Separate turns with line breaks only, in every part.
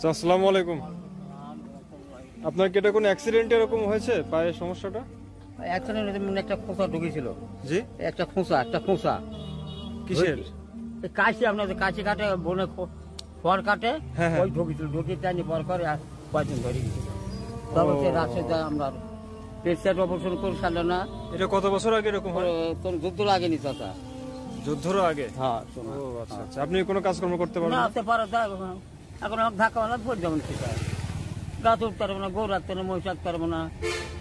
আচ্ছা, আসসালামু আলাইকুম। আপনার কি এটা কোনো অ্যাক্সিডেন্ট এরকম হয়েছে পায়ের সমস্যাটা?
অ্যাক্সিডেন্ট মনে একটা খোঁচা ঢুকেছিল।
জি,
একটা খোঁচা
কিসের?
কাশি, আপনার কাশি কাটে বনে খড় কাটে,
হ্যাঁ,
ওই ঢুকেছিল। ঢুকে টানি পর করে কয়েকদিন ধরে গেছিল। তখন সে রাস্তায় আমরা পেটসাইড অপারেশন করে সারল না।
এটা কত বছর আগে এরকম হয়?
তোর যুদ্ধ লাগেনি চাচা।
যুদ্ধরও আগে?
হ্যাঁ।
ও আচ্ছা আচ্ছা। আপনি কোনো কাজকর্ম করতে পারবেন
না,
না?
আসতে পারো। এখন আমার ধাক্কা মারা ভোট যেমন সেটা গাছ উঠতে পারবো না, গরু রাখতে না, মহিষ রাখতে পারবো না,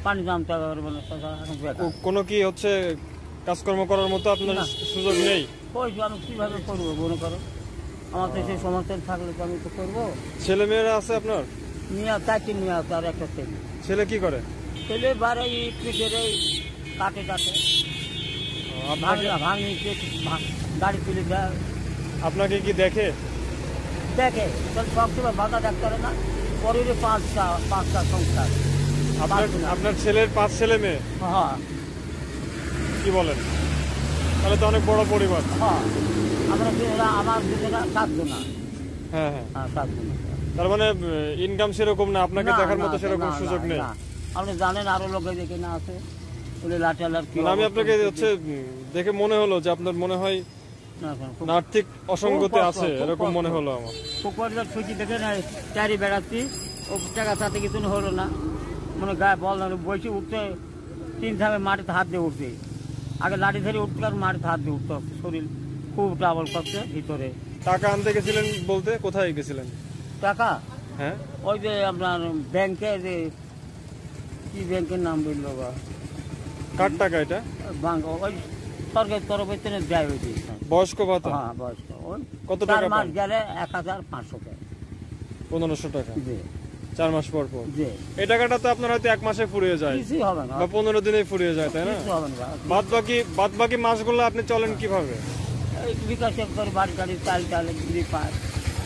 পানি জামতে পারবো না চাচা। এখন
কোনো কি হচ্ছে কাজকর্ম করার মতো আপনার সুযোগ নেই?
পয়সা আমি কিভাবে করবো মনে করো? আমার তো সেই সমর্থন থাকলে তো আমি তো করবো।
ছেলে মেয়েরা আছে আপনার?
নিয়ে চারটি নিয়ে আসতে আর একটা ছেলে।
ছেলে কি করে?
ছেলে বারে পিঠের কাটে ভাঙি গাড়ি তুলে দেয়।
আপনাকে কি দেখে?
দেখে সবসময় বাধা দেখতে পারে না। পরের পাঁচটা সংসার।
আপনার ছেলের 5 ছেলে মেয়ে?
হ্যাঁ।
কি বলেন? তাহলে তো অনেক বড় পরিবার।
হ্যাঁ, আমার দুজনা 7 জনা।
হ্যাঁ হ্যাঁ।
7 জনা।
তার মানে ইনকাম সেরকম না, আপনাকে দেখার মতো সেরকম সুযোগ নেই?
আপনি জানেন আরো লোকে দেখে না আছে
আমি আপনাকে হচ্ছে দেখে মনে হলো যে আপনার মনে হয় আর্থিক অসঙ্গতি আছে, এরকম মনে হলো আমার।
পুকুরের ছুটি দেখে না চারি বেড়াচ্ছি, ও টাকা তাতে কিছু হলো না। মানে গায়ে বল না, বসে উঠতে 3 ধাপে মাটিতে হাত দিয়ে উঠছে। আগে লাঠি ধরে উঠতে আর মাটিতে হাত দিয়ে উঠতে হচ্ছে। শরীর খুব ট্রাবল করছে ভিতরে।
টাকা আনতে গেছিলেন বলতে কোথায় গেছিলেন?
টাকা?
হ্যাঁ,
ওই যে আপনার ব্যাংকে, যে কি ব্যাংকের নাম বললো বা,
কার টাকা এটা?
ওই সরকারের তরফে দেয় ওই যে
বয়স্ক ভাতা?
হ্যাঁ, বয়স্ক। ওই
কত টাকা?
4 মাস গেলে 1500 টাকা।
1500 টাকা?
জি।
4 মাস পর পর?
জি।
এই টাকাটা তো আপনার হয়তো 1 মাসে ফুরিয়ে যায়,
কিছুই হবে না,
বা 15 দিনে ফুরিয়ে যায়, তাই না?
কিছু হবে না।
বাদ বাকি মাসগুলো আপনি চলেন কিভাবে?
এই বিকাশের করে বাড়ি টাড়ি চাল বিক্রি পায়,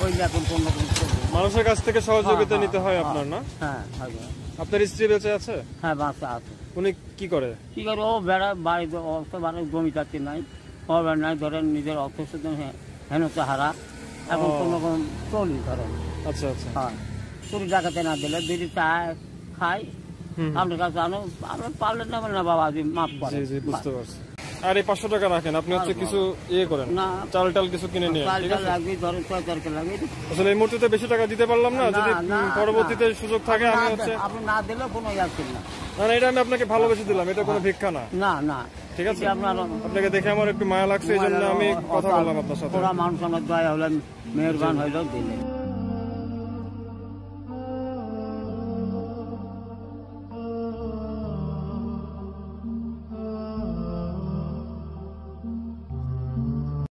ওই এখন কোনো রকম করবে।
মানুষের কাছ থেকে সহযোগিতা নিতে হয় আপনার, না?
হ্যাঁ, হবে।
আপনার স্ত্রী বেঁচে আছে?
হ্যাঁ, বাচ্চা আছে।
উনি কি করে?
কি করে? ও বেড়া বাড়িতে অর্থ বাড়ি জমি চাচ্ছি নাই, হবে নাই, ধরেন নিজের অর্থ শুধু হেনতে হারা। এখন কোনো রকম চলি ধরেন।
আচ্ছা আচ্ছা।
হ্যাঁ, চুরি ডাকাতে না দিলে দুটি চা খাই। আপনার কাছে আনো, আপনি পারলেন না বলেন না বাবা, মাফ করে।
জি জি, বুঝতে পারছি। আর এই 500 টাকা রাখেন, আপনি হচ্ছে কিছু করেন
না,
চাল টাল কিছু কিনে নিয়ে।
চাল লাগবে, ধরেন 6 লাগবে।
আসলে এই মুহূর্তে বেশি টাকা দিতে পারলাম না, যদি পরবর্তীতে সুযোগ থাকে আমি হচ্ছে।
আপনি না দিলেও কোনো যাচ্ছেন না।
না, এটা আমি আপনাকে ভালোবেসে দিলাম, এটা কোনো ভিক্ষা না।
না না,
ঠিক আছে। আপনাকে দেখে আমার একটু মায়া লাগছে, এই জন্য আমি কথা বললাম আপনার সাথে।
মানুষ আমার দয়া হলেন, মেহরবান হইলেও দিলেন।